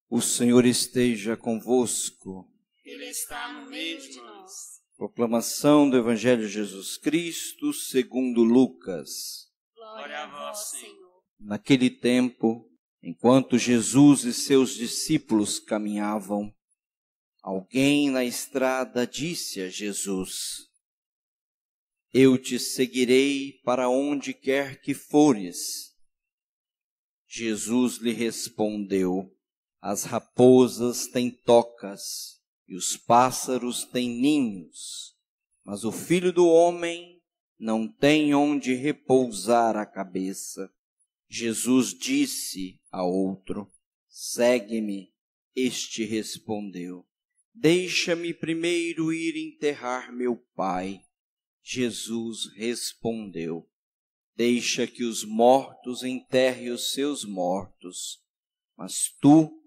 O Senhor esteja convosco. Ele está no meio de nós. Proclamação do Evangelho de Jesus Cristo segundo Lucas. Glória a vós, Senhor. Naquele tempo, enquanto Jesus e seus discípulos caminhavam, alguém na estrada disse a Jesus: Eu te seguirei para onde quer que fores. Jesus lhe respondeu: As raposas têm tocas e os pássaros têm ninhos, mas o Filho do Homem não tem onde repousar a cabeça. Jesus disse a outro: Segue-me. Este respondeu: Deixa-me primeiro ir enterrar meu pai. Jesus respondeu: Deixa que os mortos enterrem os seus mortos, mas tu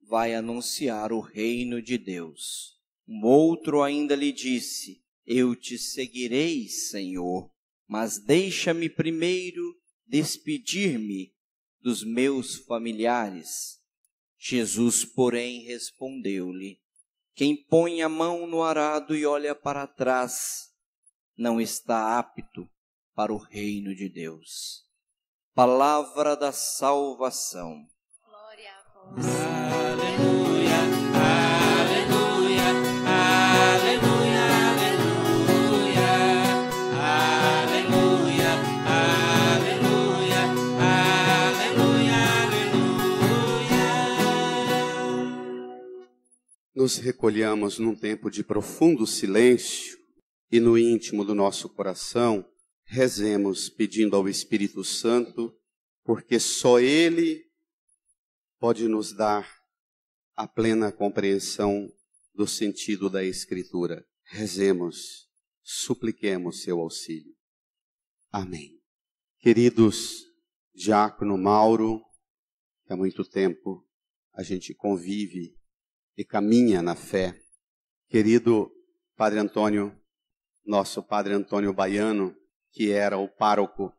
vai anunciar o reino de Deus. Um outro ainda lhe disse: Eu te seguirei, Senhor, mas deixa-me primeiro despedir-me dos meus familiares. Jesus, porém, respondeu-lhe: Quem põe a mão no arado e olha para trás, não está apto para o reino de Deus. Palavra da salvação. Glória a vós. Aleluia, aleluia, aleluia, aleluia, aleluia, aleluia, aleluia. Nos recolhamos num tempo de profundo silêncio e no íntimo do nosso coração rezemos pedindo ao Espírito Santo, porque só Ele pode nos dar a plena compreensão do sentido da Escritura. Rezemos, supliquemos seu auxílio. Amém. Queridos, Diácono Mauro, que há muito tempo a gente convive e caminha na fé. Querido Padre Antônio, nosso Padre Antônio Baiano, que era o pároco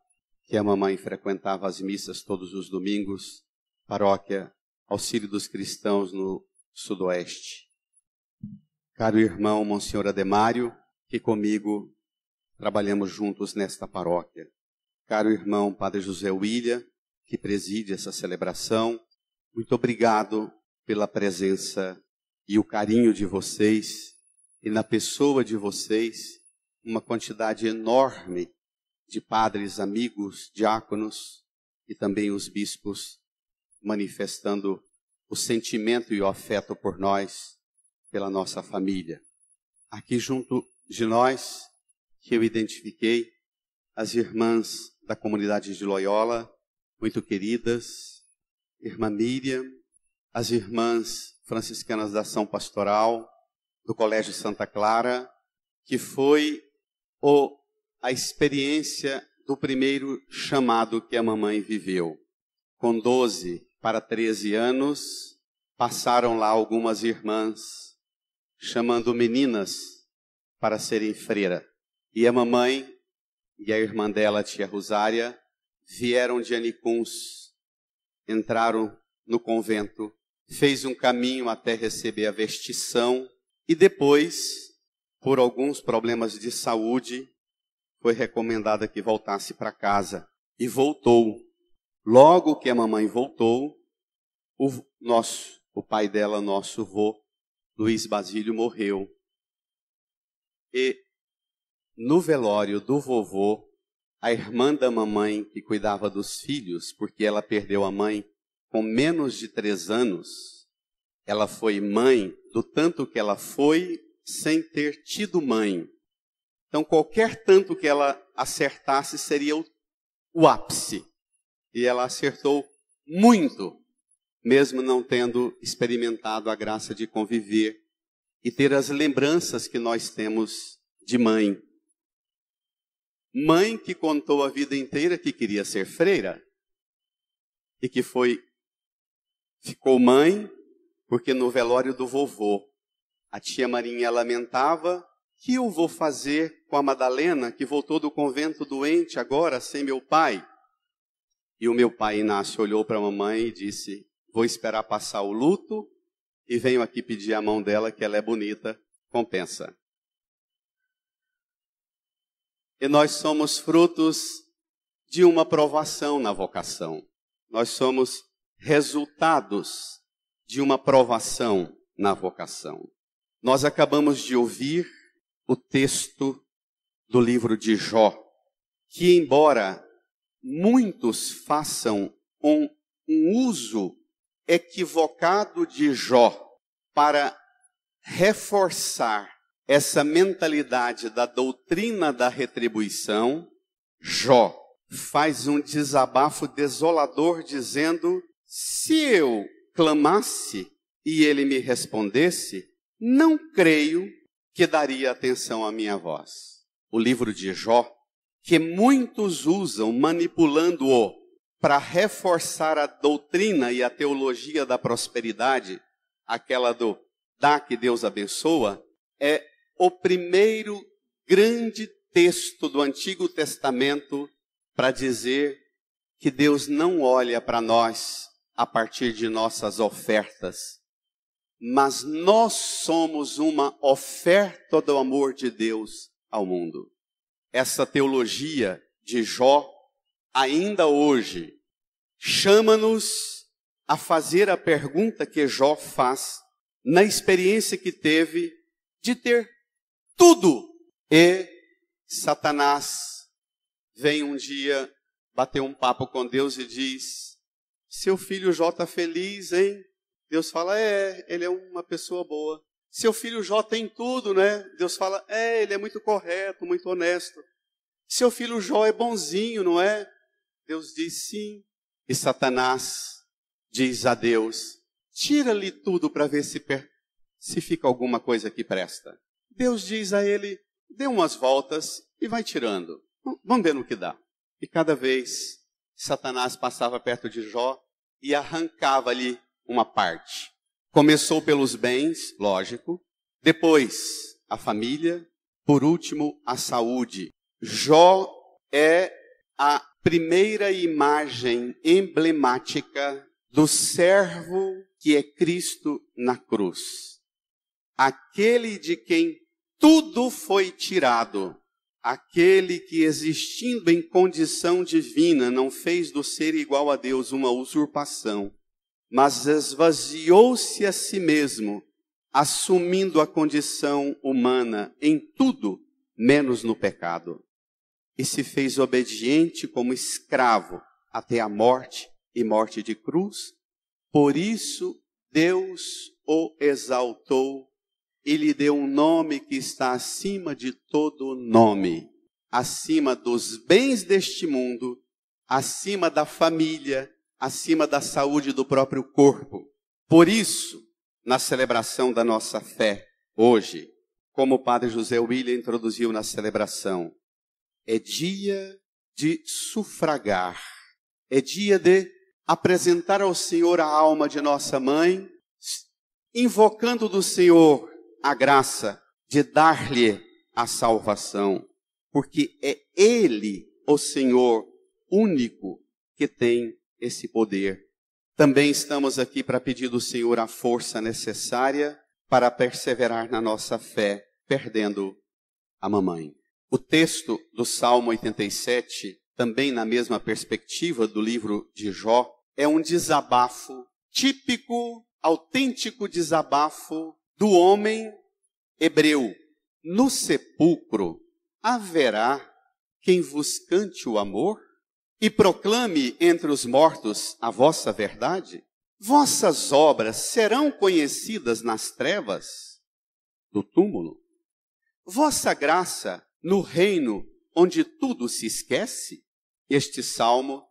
que a mamãe frequentava as missas todos os domingos, paróquia Auxílio dos Cristãos no Sudoeste. Caro irmão Monsenhor Ademário, que comigo trabalhamos juntos nesta paróquia. Caro irmão Padre José William, que preside essa celebração, muito obrigado pela presença e o carinho de vocês, e na pessoa de vocês, uma quantidade enorme de padres, amigos, diáconos e também os bispos manifestando o sentimento e o afeto por nós, pela nossa família. Aqui junto de nós, que eu identifiquei, as irmãs da comunidade de Loyola, muito queridas, irmã Miriam, as irmãs franciscanas da Ação Pastoral, do Colégio Santa Clara, que foi a experiência do primeiro chamado que a mamãe viveu. Com 12 para 13 anos, passaram lá algumas irmãs, chamando meninas para serem freira. E a mamãe e a irmã dela, tia Rosária, vieram de Anicuns, entraram no convento, fez um caminho até receber a vestição e depois, por alguns problemas de saúde, foi recomendada que voltasse para casa. E voltou. Logo que a mamãe voltou, o pai dela, nosso avô, Luiz Basílio, morreu. E no velório do vovô, a irmã da mamãe, que cuidava dos filhos, porque ela perdeu a mãe com menos de 3 anos, ela foi mãe do tanto que ela foi sem ter tido mãe. Então, qualquer tanto que ela acertasse seria o ápice. E ela acertou muito, mesmo não tendo experimentado a graça de conviver e ter as lembranças que nós temos de mãe. Mãe que contou a vida inteira que queria ser freira e que ficou mãe porque no velório do vovô a tia Marinha lamentava: o que eu vou fazer com a Madalena que voltou do convento doente agora sem meu pai? E o meu pai Inácio olhou para a mamãe e disse: vou esperar passar o luto e venho aqui pedir a mão dela, que ela é bonita, compensa. E nós somos frutos de uma provação na vocação. Nós somos resultados de uma provação na vocação. Nós acabamos de ouvir o texto do livro de Jó, que embora muitos façam um uso equivocado de Jó para reforçar essa mentalidade da doutrina da retribuição, Jó faz um desabafo desolador dizendo: se eu clamasse e ele me respondesse, não creio que daria atenção à minha voz. O livro de Jó, que muitos usam manipulando-o para reforçar a doutrina e a teologia da prosperidade, aquela do dá que Deus abençoa, é o primeiro grande texto do Antigo Testamento para dizer que Deus não olha para nós a partir de nossas ofertas, mas nós somos uma oferta do amor de Deus ao mundo. Essa teologia de Jó, ainda hoje, chama-nos a fazer a pergunta que Jó faz na experiência que teve de ter tudo. E Satanás vem um dia bater um papo com Deus e diz: seu filho Jó está feliz, hein? Deus fala: ele é uma pessoa boa. Seu filho Jó tem tudo, né? Deus fala: ele é muito correto, muito honesto. Seu filho Jó é bonzinho, não é? Deus diz: sim. E Satanás diz a Deus: tira-lhe tudo para ver se fica alguma coisa que presta. Deus diz a ele: dê umas voltas e vai tirando. Vamos ver no que dá. E cada vez Satanás passava perto de Jó e arrancava-lhe uma parte. Começou pelos bens, lógico. Depois a família. Por último, a saúde. Jó é a primeira imagem emblemática do servo que é Cristo na cruz. Aquele de quem tudo foi tirado. Aquele que, existindo em condição divina, não fez do ser igual a Deus uma usurpação, mas esvaziou-se a si mesmo, assumindo a condição humana em tudo, menos no pecado. E se fez obediente como escravo até a morte e morte de cruz. Por isso Deus o exaltou e lhe deu um nome que está acima de todo nome, acima dos bens deste mundo, acima da família, acima da saúde do próprio corpo. Por isso, na celebração da nossa fé, hoje, como o Padre José William introduziu na celebração, é dia de sufragar, é dia de apresentar ao Senhor a alma de nossa mãe, invocando do Senhor a graça de dar-lhe a salvação, porque é Ele, o Senhor, único que tem esse poder. Também estamos aqui para pedir do Senhor a força necessária para perseverar na nossa fé, perdendo a mamãe. O texto do Salmo 87, também na mesma perspectiva do livro de Jó, é um desabafo típico, autêntico desabafo do homem hebreu. No sepulcro haverá quem vos cante o amor e proclame entre os mortos a vossa verdade? Vossas obras serão conhecidas nas trevas do túmulo? Vossa graça no reino onde tudo se esquece? Este salmo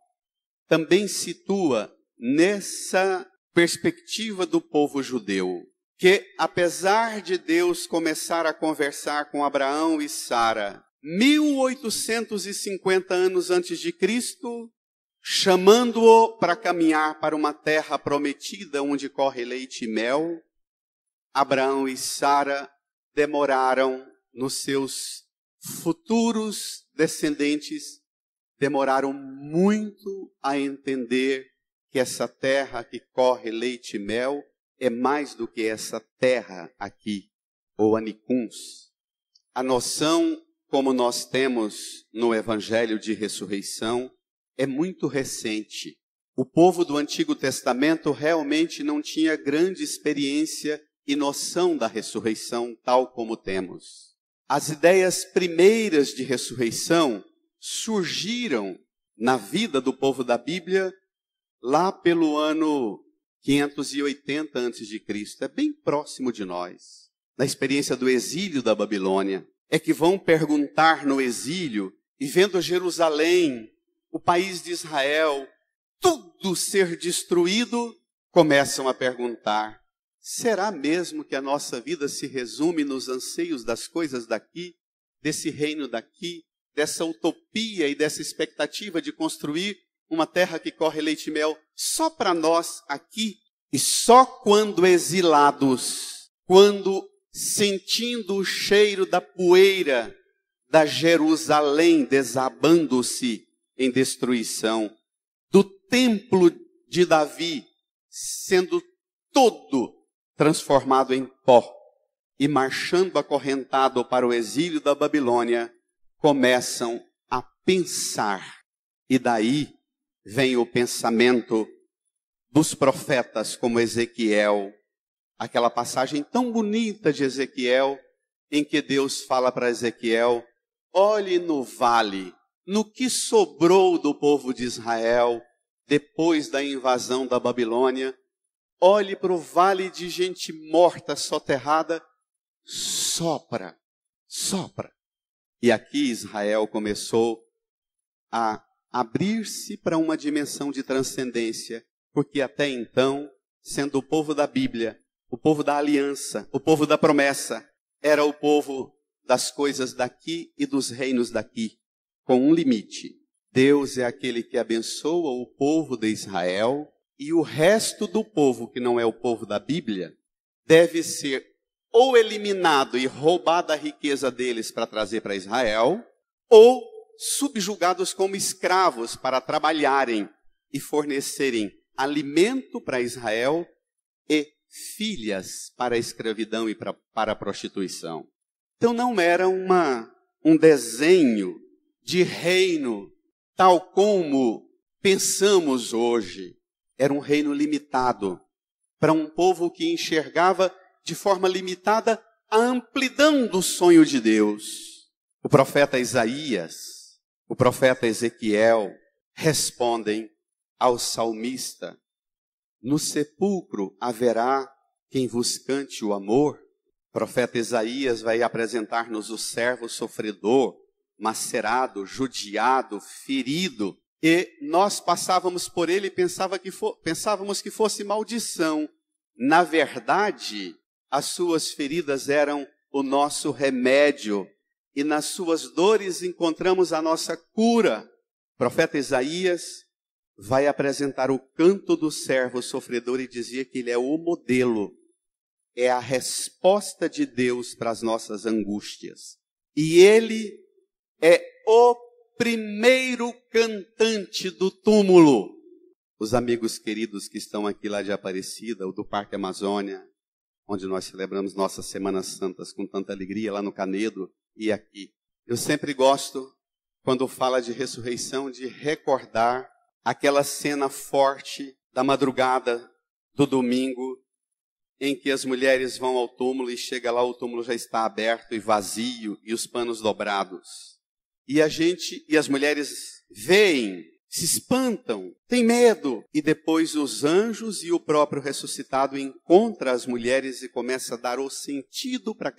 também situa nessa perspectiva do povo judeu, que apesar de Deus começar a conversar com Abraão e Sara, 1850 anos antes de Cristo, chamando-o para caminhar para uma terra prometida onde corre leite e mel, Abraão e Sara demoraram nos seus futuros descendentes, demoraram muito a entender que essa terra que corre leite e mel é mais do que essa terra aqui, ou anicuns. A noção, como nós temos no Evangelho de ressurreição, é muito recente. O povo do Antigo Testamento realmente não tinha grande experiência e noção da ressurreição tal como temos. As ideias primeiras de ressurreição surgiram na vida do povo da Bíblia lá pelo ano 580 a.C. É bem próximo de nós. Na experiência do exílio da Babilônia, é que vão perguntar no exílio, e vendo Jerusalém, o país de Israel, tudo ser destruído, começam a perguntar: será mesmo que a nossa vida se resume nos anseios das coisas daqui, desse reino daqui, dessa utopia e dessa expectativa de construir uma terra que corre leite e mel só para nós aqui? E só quando exilados, quando sentindo o cheiro da poeira da Jerusalém desabando-se em destruição, do templo de Davi sendo todo transformado em pó e marchando acorrentado para o exílio da Babilônia, começam a pensar. E daí vem o pensamento dos profetas como Ezequiel, aquela passagem tão bonita de Ezequiel, em que Deus fala para Ezequiel: olhe no vale, no que sobrou do povo de Israel depois da invasão da Babilônia, olhe para o vale de gente morta, soterrada, sopra, sopra. E aqui Israel começou a abrir-se para uma dimensão de transcendência, porque até então, sendo o povo da Bíblia, o povo da aliança, o povo da promessa, era o povo das coisas daqui e dos reinos daqui, com um limite. Deus é aquele que abençoa o povo de Israel, e o resto do povo, que não é o povo da Bíblia, deve ser ou eliminado e roubada a riqueza deles para trazer para Israel, ou subjugados como escravos para trabalharem e fornecerem alimento para Israel e filhas para a escravidão e para a prostituição. Então não era um desenho de reino tal como pensamos hoje. Era um reino limitado para um povo que enxergava de forma limitada a amplidão do sonho de Deus. O profeta Isaías, o profeta Ezequiel respondem ao salmista: no sepulcro haverá quem vos cante o amor. O profeta Isaías vai apresentar-nos o servo sofredor, macerado, judiado, ferido. E nós passávamos por ele e pensávamos que fosse maldição. Na verdade, as suas feridas eram o nosso remédio, e nas suas dores encontramos a nossa cura. O profeta Isaías vai apresentar o canto do servo sofredor e dizia que ele é o modelo, é a resposta de Deus para as nossas angústias. E ele é o primeiro cantante do túmulo. Os amigos queridos que estão aqui lá de Aparecida, ou do Parque Amazônia, onde nós celebramos nossas Semanas Santas com tanta alegria, lá no Canedo e aqui. Eu sempre gosto, quando fala de ressurreição, de recordar aquela cena forte da madrugada do domingo, em que as mulheres vão ao túmulo e chega lá, o túmulo já está aberto e vazio e os panos dobrados. E as mulheres veem, se espantam, têm medo. E depois os anjos e o próprio ressuscitado encontram as mulheres e começa a dar o sentido para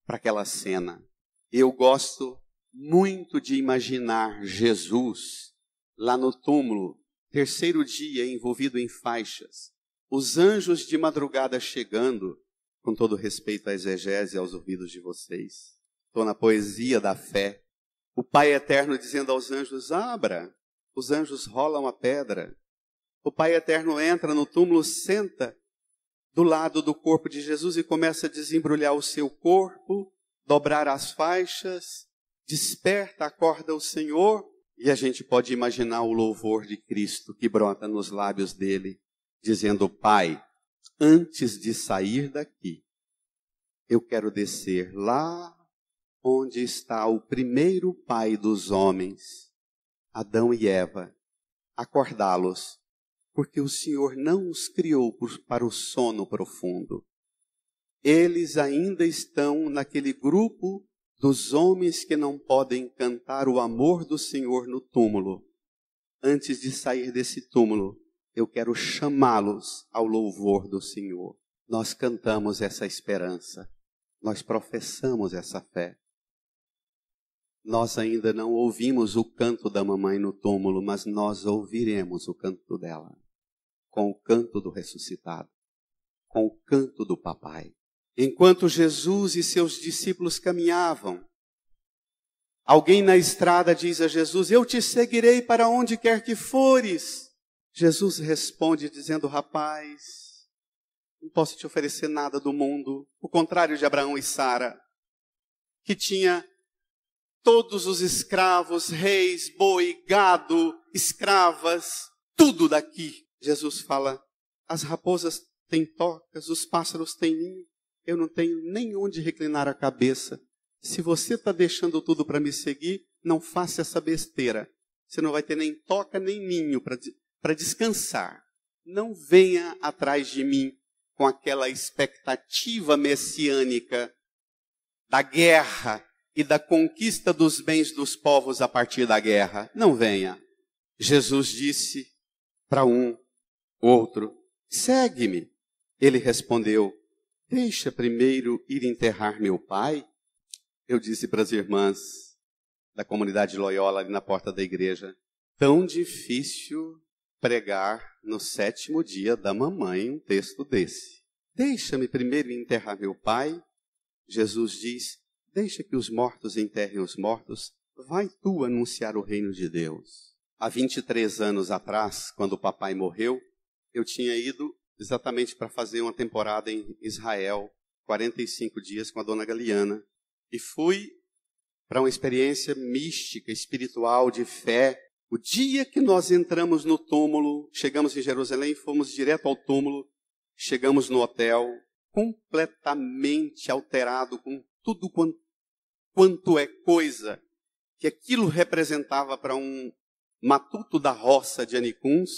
aquela cena. Eu gosto muito de imaginar Jesus lá no túmulo, terceiro dia, envolvido em faixas. Os anjos de madrugada chegando, com todo respeito à exegese e aos ouvidos de vocês. Estou na poesia da fé. O Pai Eterno dizendo aos anjos: abra. Os anjos rolam a pedra. O Pai Eterno entra no túmulo, senta do lado do corpo de Jesus e começa a desembrulhar o seu corpo, dobrar as faixas, desperta, acorda o Senhor E a gente pode imaginar o louvor de Cristo que brota nos lábios dele, dizendo: Pai, antes de sair daqui, eu quero descer lá onde está o primeiro pai dos homens, Adão e Eva, acordá-los, porque o Senhor não os criou para o sono profundo. Eles ainda estão naquele grupo dos homens que não podem cantar o amor do Senhor no túmulo. Antes de sair desse túmulo, eu quero chamá-los ao louvor do Senhor. Nós cantamos essa esperança, nós professamos essa fé. Nós ainda não ouvimos o canto da mamãe no túmulo, mas nós ouviremos o canto dela, com o canto do ressuscitado, com o canto do papai. Enquanto Jesus e seus discípulos caminhavam, alguém na estrada diz a Jesus: eu te seguirei para onde quer que fores. Jesus responde dizendo: rapaz, não posso te oferecer nada do mundo. O contrário de Abraão e Sara, que tinha todos os escravos, reis, boi, gado, escravas, tudo daqui. Jesus fala: as raposas têm tocas, os pássaros têm ninho. Eu não tenho nem onde reclinar a cabeça. Se você está deixando tudo para me seguir, não faça essa besteira. Você não vai ter nem toca nem ninho para descansar. Não venha atrás de mim com aquela expectativa messiânica da guerra e da conquista dos bens dos povos a partir da guerra. Não venha. Jesus disse para um, outro: segue-me. Ele respondeu: deixa primeiro ir enterrar meu pai. Eu disse para as irmãs da comunidade Loyola ali na porta da igreja: tão difícil pregar no 7º dia da mamãe um texto desse. Deixa-me primeiro enterrar meu pai. Jesus diz: deixa que os mortos enterrem os mortos. Vai tu anunciar o reino de Deus. Há 23 anos atrás, quando o papai morreu, eu tinha ido exatamente para fazer uma temporada em Israel, 45 dias com a dona Galiana. E fui para uma experiência mística, espiritual, de fé. O dia que nós entramos no túmulo, chegamos em Jerusalém, fomos direto ao túmulo, chegamos no hotel, completamente alterado com tudo quanto é coisa que aquilo representava para um matuto da roça de Anicuns.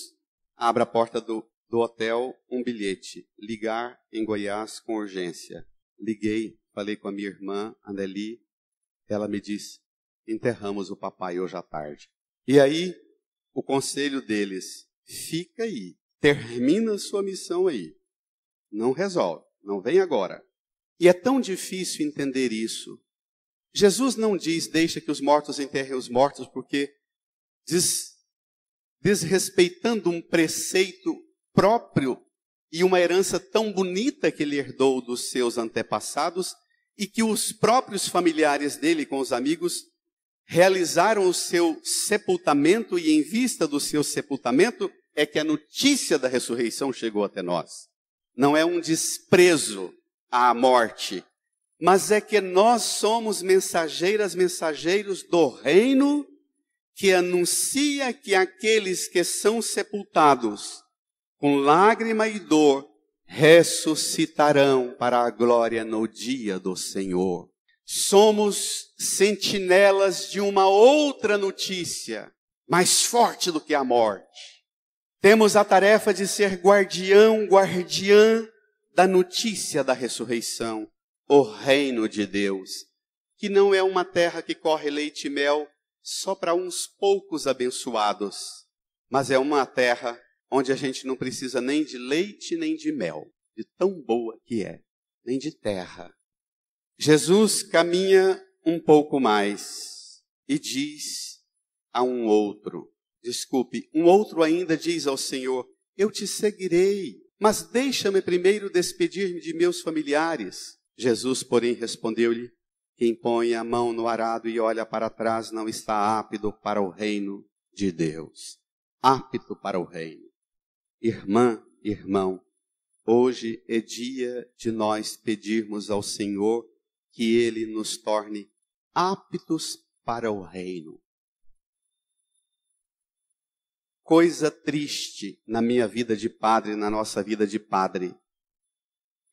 Abra a porta do hotel, um bilhete: ligar em Goiás com urgência. Liguei, falei com a minha irmã, Anneli. Ela me disse: enterramos o papai hoje à tarde. E aí, o conselho deles: fica aí, termina a sua missão aí. Não resolve, não vem agora. E é tão difícil entender isso. Jesus não diz: deixa que os mortos enterrem os mortos, porque desrespeitando um preceito próprio e uma herança tão bonita que ele herdou dos seus antepassados e que os próprios familiares dele, com os amigos, realizaram o seu sepultamento, e em vista do seu sepultamento é que a notícia da ressurreição chegou até nós. Não é um desprezo à morte, mas é que nós somos mensageiros do reino que anuncia que aqueles que são sepultados com lágrima e dor, ressuscitarão para a glória no dia do Senhor. Somos sentinelas de uma outra notícia, mais forte do que a morte. Temos a tarefa de ser guardiã da notícia da ressurreição, o reino de Deus, que não é uma terra que corre leite e mel só para uns poucos abençoados, mas é uma terra onde a gente não precisa nem de leite nem de mel, de tão boa que é, nem de terra. Jesus caminha um pouco mais e diz a um outro ainda diz ao Senhor: eu te seguirei, mas deixa-me primeiro despedir-me de meus familiares. Jesus, porém, respondeu-lhe: quem põe a mão no arado e olha para trás não está apto para o reino de Deus. Apto para o reino. Irmã, irmão, hoje é dia de nós pedirmos ao Senhor que Ele nos torne aptos para o reino. coisa triste na minha vida de padre, na nossa vida de padre,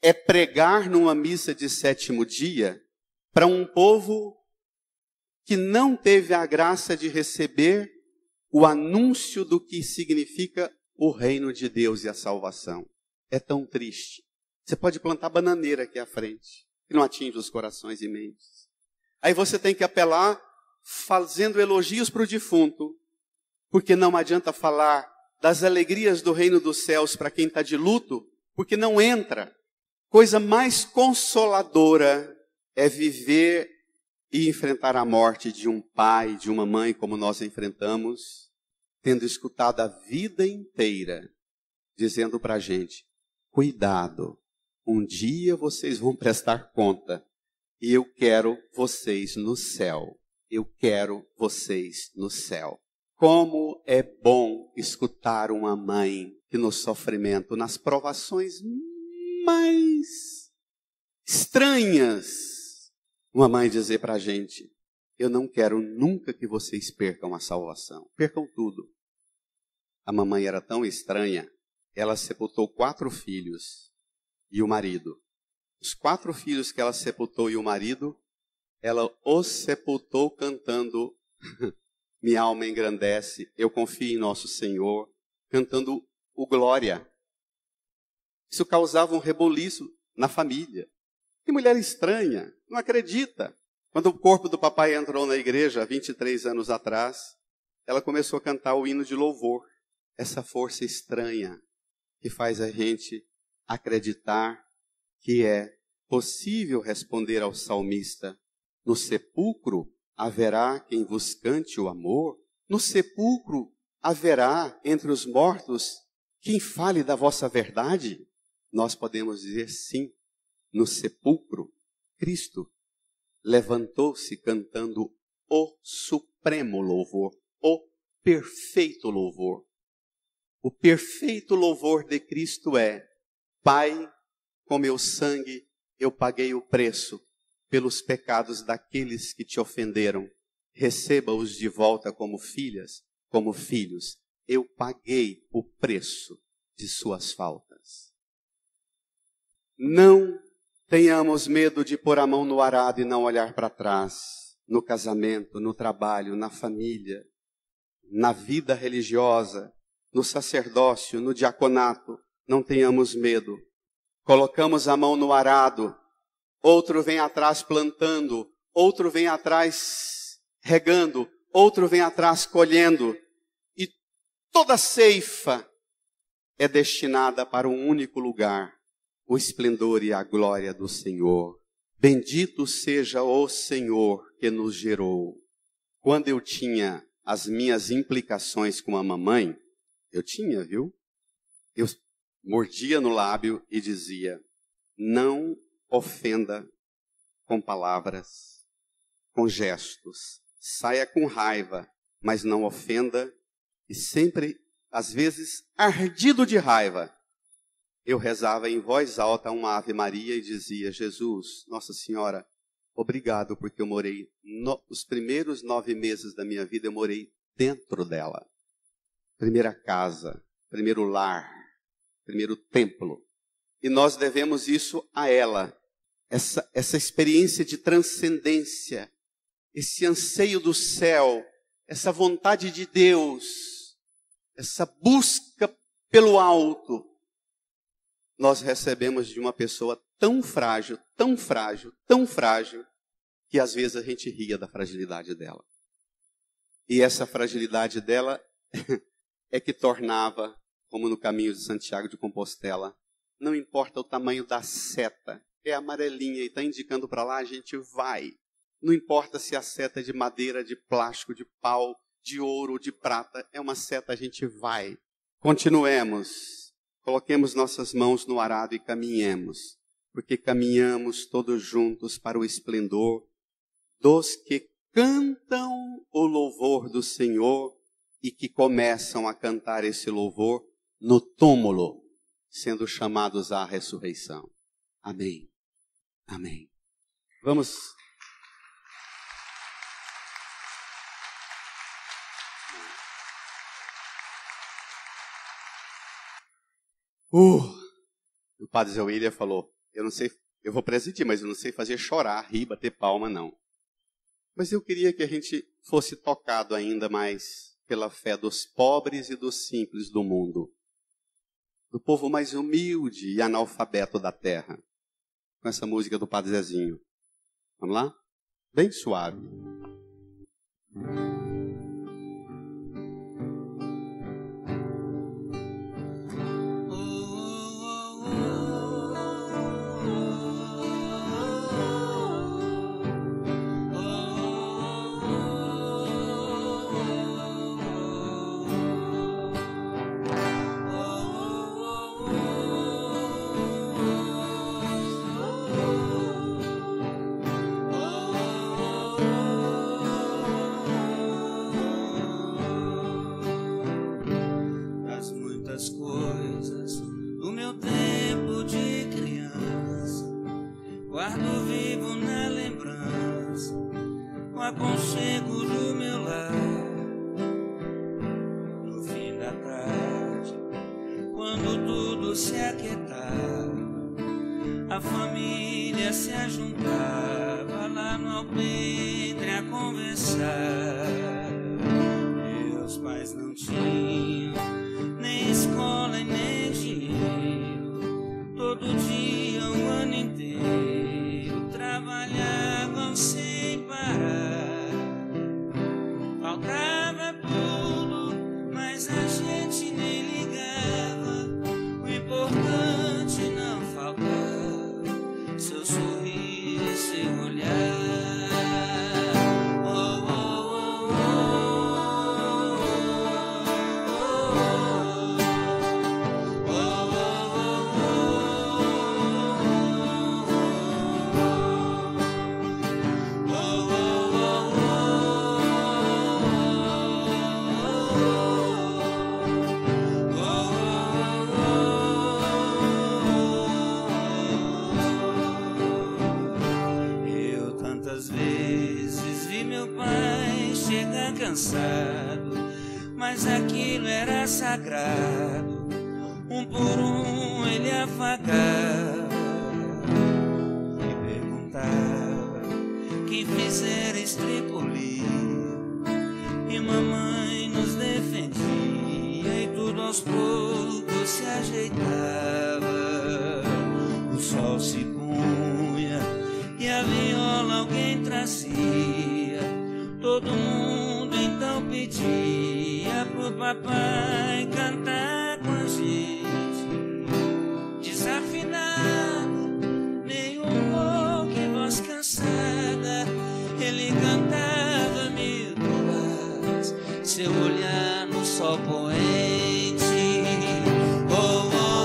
é pregar numa missa de 7º dia para um povo que não teve a graça de receber o anúncio do que significa o reino de Deus e a salvação. É tão triste. Você pode plantar bananeira aqui à frente, que não atinge os corações e mentes. Aí você tem que apelar fazendo elogios para o defunto, porque não adianta falar das alegrias do reino dos céus para quem está de luto, porque não entra. Coisa mais consoladora é viver e enfrentar a morte de um pai, de uma mãe, como nós enfrentamos, tendo escutado a vida inteira, dizendo para a gente, cuidado, um dia vocês vão prestar conta, e eu quero vocês no céu. Eu quero vocês no céu. Como é bom escutar uma mãe que no sofrimento, nas provações mais estranhas, uma mãe dizer para a gente, eu não quero nunca que vocês percam a salvação. Percam tudo. A mamãe era tão estranha, ela sepultou 4 filhos e o marido. Os 4 filhos que ela sepultou e o marido, ela os sepultou cantando Minha alma engrandece, eu confio em nosso Senhor, cantando o Glória. Isso causava um reboliço na família. Que mulher estranha, não acredita. Quando o corpo do papai entrou na igreja, há 23 anos atrás, ela começou a cantar o hino de louvor. Essa força estranha que faz a gente acreditar que é possível responder ao salmista, no sepulcro haverá quem vos cante o amor? No sepulcro haverá entre os mortos quem fale da vossa verdade? Nós podemos dizer sim. No sepulcro, Cristo levantou-se cantando o supremo louvor, o perfeito louvor. O perfeito louvor de Cristo é: Pai, com meu sangue eu paguei o preço pelos pecados daqueles que te ofenderam. Receba-os de volta como filhas, como filhos. Eu paguei o preço de suas faltas. Não tenhamos medo de pôr a mão no arado e não olhar para trás. No casamento, no trabalho, na família, na vida religiosa, no sacerdócio, no diaconato. Não tenhamos medo. Colocamos a mão no arado, outro vem atrás plantando, outro vem atrás regando, outro vem atrás colhendo. E toda ceifa é destinada para um único lugar, o esplendor e a glória do Senhor. Bendito seja o Senhor que nos gerou. Quando eu tinha as minhas implicações com a mamãe, eu tinha, viu? Eu mordia no lábio e dizia, não ofenda com palavras, com gestos. Saia com raiva, mas não ofenda. E sempre, às vezes, ardido de raiva, eu rezava em voz alta uma Ave Maria e dizia, Jesus, Nossa Senhora, obrigado porque eu morei, os primeiros 9 meses da minha vida eu morei dentro dela. Primeira casa, primeiro lar, primeiro templo. E nós devemos isso a ela. Essa experiência de transcendência, esse anseio do céu, essa vontade de Deus, essa busca pelo alto, nós recebemos de uma pessoa tão frágil, tão frágil, tão frágil, que às vezes a gente ria da fragilidade dela. E essa fragilidade dela é que tornava, como no caminho de Santiago de Compostela, não importa o tamanho da seta, é amarelinha e está indicando para lá, a gente vai. Não importa se a seta é de madeira, de plástico, de pau, de ouro, de prata, é uma seta, a gente vai. Continuemos, coloquemos nossas mãos no arado e caminhemos, porque caminhamos todos juntos para o esplendor dos que cantam o louvor do Senhor e que começam a cantar esse louvor no túmulo, sendo chamados à ressurreição. Amém. Amém. Vamos. O padre Zé William falou, eu não sei, eu vou presidir, mas eu não sei fazer chorar, rir, bater palma, não. Mas eu queria que a gente fosse tocado ainda mais pela fé dos pobres e dos simples do mundo. Do povo mais humilde e analfabeto da terra. Com essa música do Padre Zezinho. Vamos lá? Bem suave. Coisas do meu tempo de criança, guardo vivo na lembrança o aconchego do meu lar. No fim da tarde, quando tudo se aquietava, a família se ajuntava lá no alpendre a conversar. Meus pais não tinham nem escola e nem dinheiro, todo dia, o ano inteiro, trabalhavam sem parar. Faltava tudo, mas a gente nem ligava. O importante não faltava, seu sorriso e seu olhar. Cansado, mas aquilo era sagrado. Um por um ele afagava e perguntava quem fizera estripulia, e mamãe nos defendia e tudo aos poucos se ajeitava. O sol se punha e a viola alguém trazia. Todo mundo então pedia pro papai cantar com a gente. Desafinado, meio rouco e voz cansada, ele cantava mil toadas, seu olhar no sol poente. Oh, oh,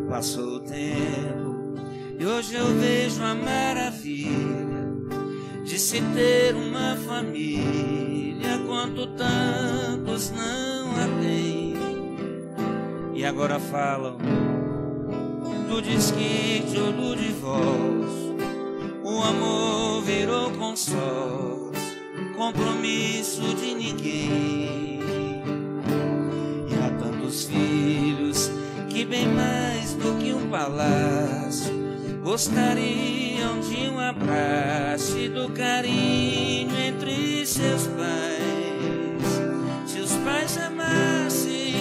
passou o tempo e hoje eu vejo a maravilha de se ter uma família, quanto tantos não a têm. E agora falam do desquite ou do divórcio, o amor virou consórcio, compromisso de ninguém. E há tantos filhos que bem mais do que um palácio gostariam de um abraço e do carinho entre seus pais. Se os pais amassem,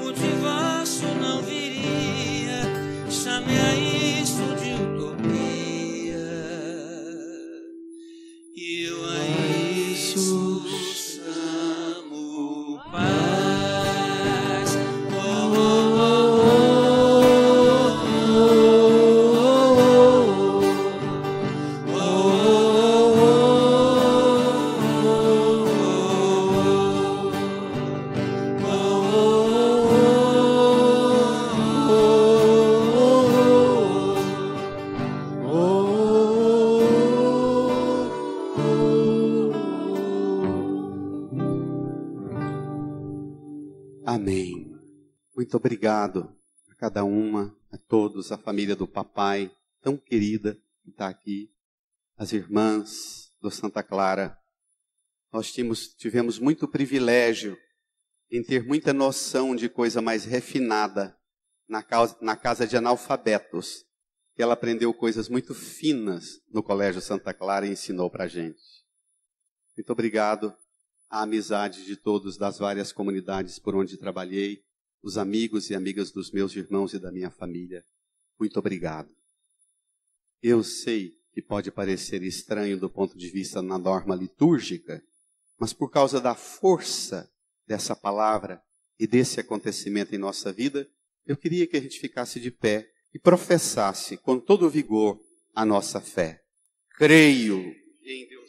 o divórcio não viria. Chame a isso de utopia, e eu a isso chamo paz. Oh, oh, oh. Amém. Muito obrigado a cada uma, a todos, a família do papai, tão querida que está aqui, as irmãs do Santa Clara. Nós tivemos muito privilégio em ter muita noção de coisa mais refinada na casa de analfabetos, que ela aprendeu coisas muito finas no Colégio Santa Clara e ensinou para a gente. Muito obrigado à amizade de todos das várias comunidades por onde trabalhei, os amigos e amigas dos meus irmãos e da minha família. Muito obrigado. Eu sei que pode parecer estranho do ponto de vista na norma litúrgica, mas por causa da força dessa palavra e desse acontecimento em nossa vida, eu queria que a gente ficasse de pé e professasse com todo vigor a nossa fé. Creio em Deus.